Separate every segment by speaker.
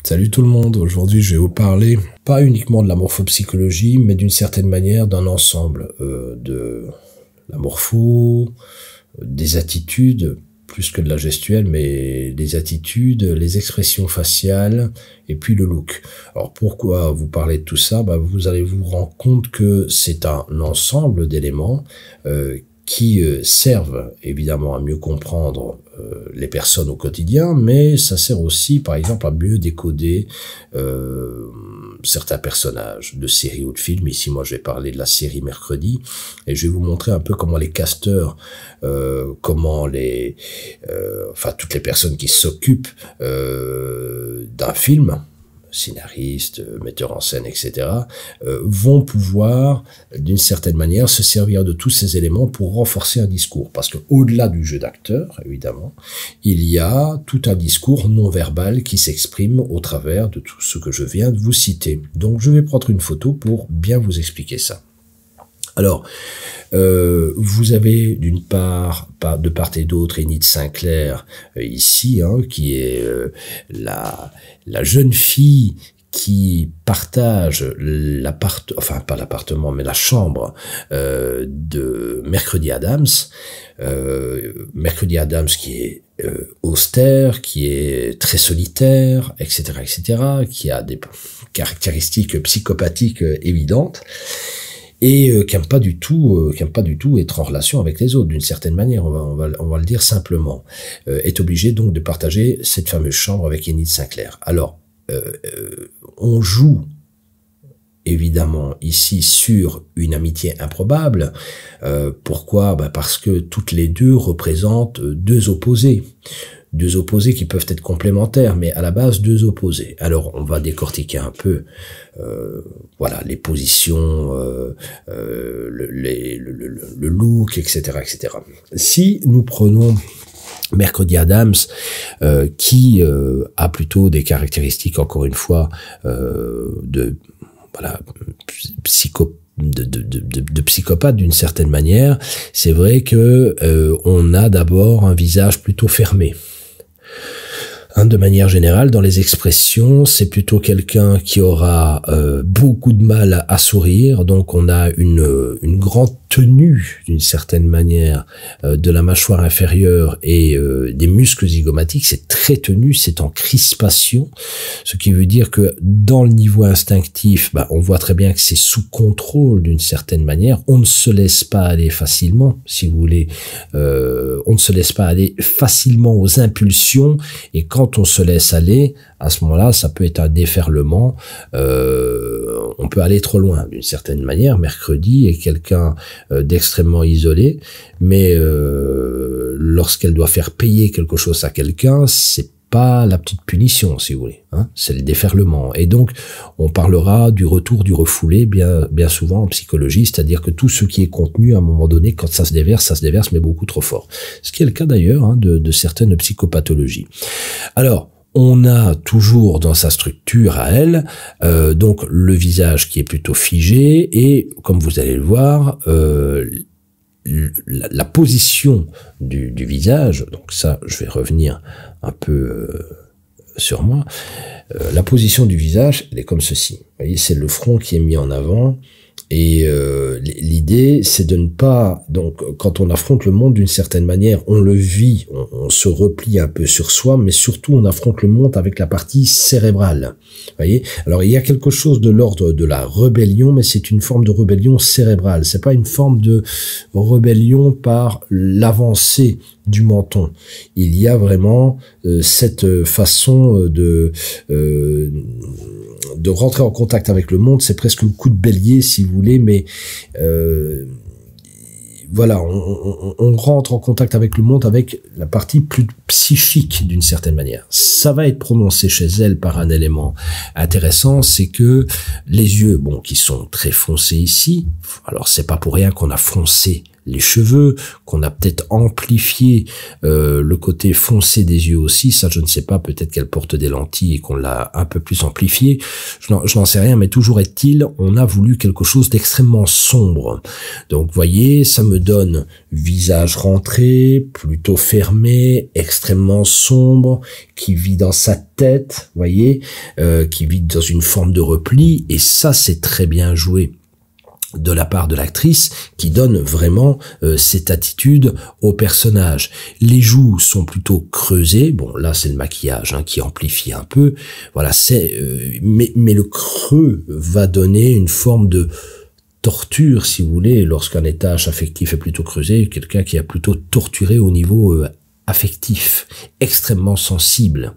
Speaker 1: Salut tout le monde, aujourd'hui je vais vous parler pas uniquement de la morphopsychologie, mais d'une certaine manière d'un ensemble de la morpho, des attitudes, plus que de la gestuelle, mais des attitudes, les expressions faciales et puis le look. Alors pourquoi vous parlez de tout ça? Vous allez vous rendre compte que c'est un ensemble d'éléments qui servent évidemment à mieux comprendre les personnes au quotidien, mais ça sert aussi, par exemple, à mieux décoder certains personnages de séries ou de films. Ici, moi, je vais parler de la série Mercredi, et je vais vous montrer un peu comment les casteurs, comment les, enfin, toutes les personnes qui s'occupent d'un film, scénaristes, metteurs en scène, etc., vont pouvoir, d'une certaine manière, se servir de tous ces éléments pour renforcer un discours. Parce que au-delà du jeu d'acteur, évidemment, il y a tout un discours non-verbal qui s'exprime au travers de tout ce que je viens de vous citer. Donc, je vais prendre une photo pour bien vous expliquer ça. Alors, vous avez d'une part, de part et d'autre, Enid Sinclair ici, qui est la jeune fille qui partage enfin pas l'appartement, mais la chambre de Mercredi Adams. Mercredi Adams qui est austère, qui est très solitaire, etc., qui a des caractéristiques psychopathiques évidentes. Et qui n'aime pas du tout être en relation avec les autres, d'une certaine manière, on va le dire simplement, est obligé donc de partager cette fameuse chambre avec Enid Sinclair. Alors, on joue évidemment ici sur une amitié improbable. Pourquoi? Parce que toutes les deux représentent deux opposés. Deux opposés qui peuvent être complémentaires, mais à la base, deux opposés. Alors, on va décortiquer un peu, voilà, les positions, le look, etc., etc. Si nous prenons Mercredi Adams, qui a plutôt des caractéristiques, encore une fois, de psychopathe d'une certaine manière, c'est vrai que on a d'abord un visage plutôt fermé. De manière générale, dans les expressions, c'est plutôt quelqu'un qui aura beaucoup de mal à sourire, donc on a une grande tenue, d'une certaine manière, de la mâchoire inférieure et des muscles zygomatiques, c'est très tenu, c'est en crispation, ce qui veut dire que dans le niveau instinctif, on voit très bien que c'est sous contrôle d'une certaine manière, on ne se laisse pas aller facilement, si vous voulez, on ne se laisse pas aller facilement aux impulsions, et quand on se laisse aller, à ce moment-là, ça peut être un déferlement, on peut aller trop loin, d'une certaine manière. Mercredi est quelqu'un d'extrêmement isolé, mais lorsqu'elle doit faire payer quelque chose à quelqu'un, c'est pas la petite punition, si vous voulez, c'est le déferlement. Et donc, on parlera du retour du refoulé bien souvent en psychologie, c'est-à-dire que tout ce qui est contenu, à un moment donné, quand ça se déverse, mais beaucoup trop fort. Ce qui est le cas d'ailleurs de certaines psychopathologies. Alors, on a toujours dans sa structure à elle, donc le visage qui est plutôt figé, et comme vous allez le voir, la position du visage, donc ça je vais revenir un peu sur moi, la position du visage, elle est comme ceci. Vous voyez, c'est le front qui est mis en avant, et l'idée, c'est de ne pas, donc quand on affronte le monde d'une certaine manière, on le vit, on se replie un peu sur soi, mais surtout on affronte le monde avec la partie cérébrale. Vous voyez, alors il y a quelque chose de l'ordre de la rébellion, mais c'est une forme de rébellion cérébrale. C'est pas une forme de rébellion par l'avancée du menton. Il y a vraiment cette façon de rentrer en contact avec le monde, c'est presque le coup de bélier si vous voulez, mais voilà, on rentre en contact avec le monde avec la partie plus psychique d'une certaine manière. Ça va être prononcé chez elle par un élément intéressant, c'est que les yeux, qui sont très foncés ici, alors c'est pas pour rien qu'on a foncé les cheveux, qu'on a peut-être amplifié le côté foncé des yeux aussi, ça je ne sais pas, peut-être qu'elle porte des lentilles et qu'on l'a un peu plus amplifié, je n'en sais rien, mais toujours est-il, on a voulu quelque chose d'extrêmement sombre. Donc vous voyez, ça me donne visage rentré, plutôt fermé, extrêmement sombre, qui vit dans sa tête, vous voyez, qui vit dans une forme de repli, et ça c'est très bien joué de la part de l'actrice qui donne vraiment cette attitude au personnage. Les joues sont plutôt creusées, bon là c'est le maquillage qui amplifie un peu, voilà, mais le creux va donner une forme de torture, si vous voulez, lorsqu'un étage affectif est plutôt creusé, quelqu'un qui a plutôt torturé au niveau affectif, extrêmement sensible.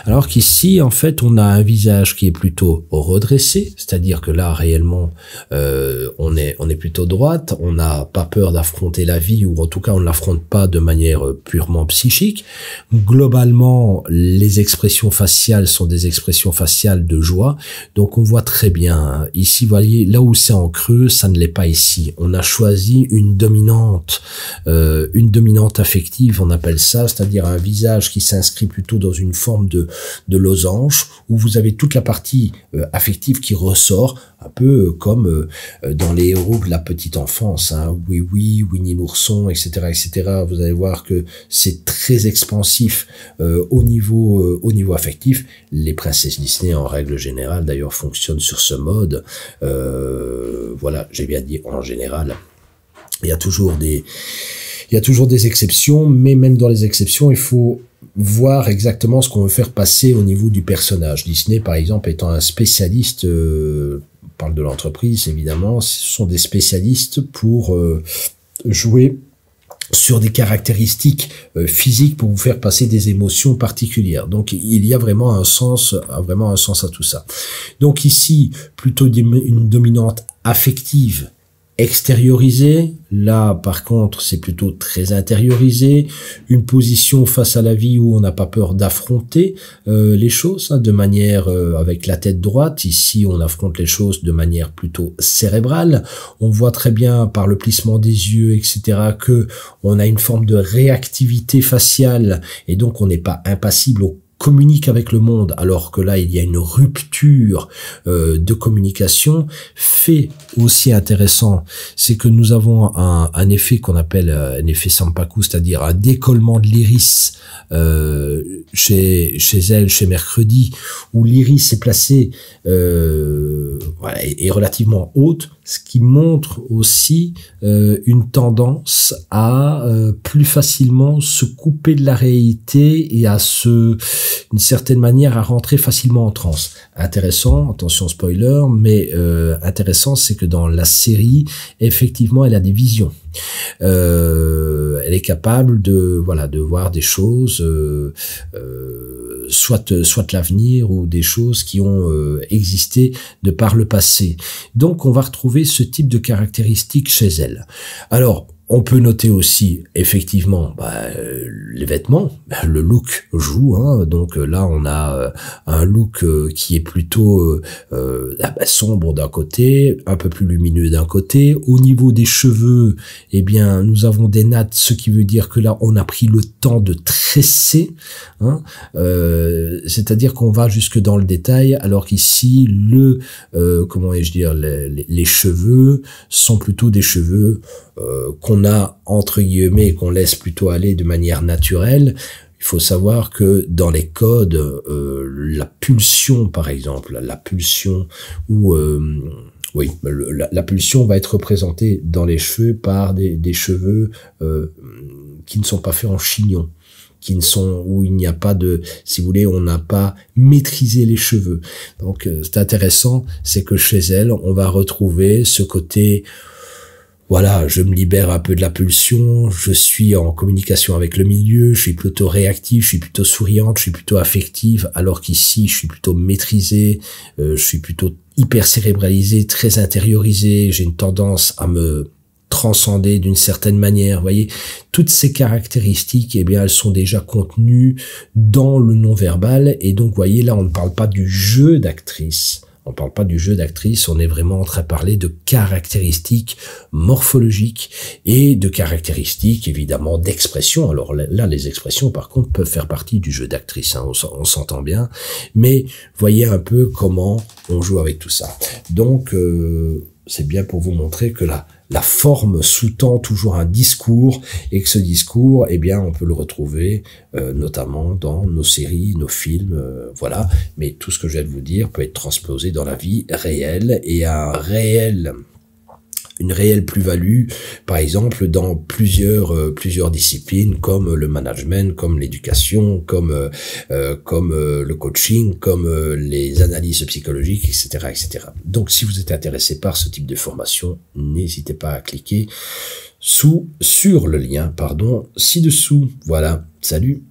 Speaker 1: Alors qu'ici, en fait, on a un visage qui est plutôt redressé, c'est-à-dire que là, réellement, on est plutôt droite, on n'a pas peur d'affronter la vie, ou en tout cas, on ne l'affronte pas de manière purement psychique. Globalement, les expressions faciales sont des expressions faciales de joie, donc on voit très bien, ici, vous voyez, là où c'est en creux, ça ne l'est pas ici. On a choisi une dominante affective, on appelle ça, c'est-à-dire un visage qui s'inscrit plutôt dans une forme de losange, où vous avez toute la partie affective qui ressort, un peu comme dans les héros de la petite enfance, Oui, oui, Winnie l'ourson, etc., etc. Vous allez voir que c'est très expansif au niveau affectif. Les princesses Disney, en règle générale, d'ailleurs, fonctionnent sur ce mode. Voilà, j'ai bien dit en général. Il y a toujours des exceptions, mais même dans les exceptions, il faut voir exactement ce qu'on veut faire passer au niveau du personnage. Disney, par exemple, étant un spécialiste, on parle de l'entreprise, évidemment, ce sont des spécialistes pour jouer sur des caractéristiques physiques pour vous faire passer des émotions particulières. Donc, il y a vraiment un sens à tout ça. Donc ici, plutôt une dominante affective, extériorisé, là par contre c'est plutôt très intériorisé, une position face à la vie où on n'a pas peur d'affronter les choses de manière avec la tête droite. Ici on affronte les choses de manière plutôt cérébrale, on voit très bien par le plissement des yeux, etc., que on a une forme de réactivité faciale et donc on n'est pas impassible, au communique avec le monde, alors que là il y a une rupture de communication. Fait aussi intéressant, c'est que nous avons un effet qu'on appelle un effet Sampaku, c'est-à-dire un décollement de l'iris chez elle, chez Mercredi, où l'iris est placé est relativement haute, ce qui montre aussi une tendance à plus facilement se couper de la réalité et à d'une certaine manière, à rentrer facilement en transe. Intéressant, attention spoiler, mais intéressant, c'est que dans la série, effectivement, elle a des visions. Elle est capable de voir des choses, soit l'avenir ou des choses qui ont existé de par le passé. Donc, on va retrouver ce type de caractéristiques chez elle. Alors, on peut noter aussi, effectivement, les vêtements, le look joue, donc là on a un look qui est plutôt sombre d'un côté, un peu plus lumineux d'un côté. Au niveau des cheveux, eh bien, nous avons des nattes, ce qui veut dire que là on a pris le temps de tresser, c'est-à-dire qu'on va jusque dans le détail, alors qu'ici les cheveux sont plutôt des cheveux qu'on a entre guillemets, qu'on laisse plutôt aller de manière naturelle. Il faut savoir que dans les codes, la pulsion, par exemple, la pulsion la pulsion va être représentée dans les cheveux par des cheveux qui ne sont pas faits en chignon, où il n'y a pas de, si vous voulez, on n'a pas maîtrisé les cheveux. Donc, c'est intéressant, c'est que chez elle, on va retrouver ce côté, voilà, je me libère un peu de la pulsion, je suis en communication avec le milieu, je suis plutôt réactif, je suis plutôt souriante, je suis plutôt affective, alors qu'ici, je suis plutôt maîtrisé, je suis plutôt hyper cérébralisé, très intériorisé, j'ai une tendance à me transcender d'une certaine manière. Vous voyez, toutes ces caractéristiques, eh bien, elles sont déjà contenues dans le non-verbal, et donc, vous voyez, là, on ne parle pas du jeu d'actrice, On ne parle pas du jeu d'actrice, on est vraiment en train de parler de caractéristiques morphologiques et de caractéristiques évidemment d'expression. Alors là, les expressions par contre peuvent faire partie du jeu d'actrice, hein, on s'entend bien, mais voyez un peu comment on joue avec tout ça. Donc c'est bien pour vous montrer que la forme sous-tend toujours un discours et que ce discours, eh bien, on peut le retrouver notamment dans nos séries, nos films, voilà. Mais tout ce que je viens de vous dire peut être transposé dans la vie réelle et une réelle plus-value, par exemple, dans plusieurs disciplines comme le management, comme l'éducation, comme le coaching, comme les analyses psychologiques, etc., etc. Donc, si vous êtes intéressé par ce type de formation, n'hésitez pas à cliquer sur le lien, ci-dessous. Voilà, salut!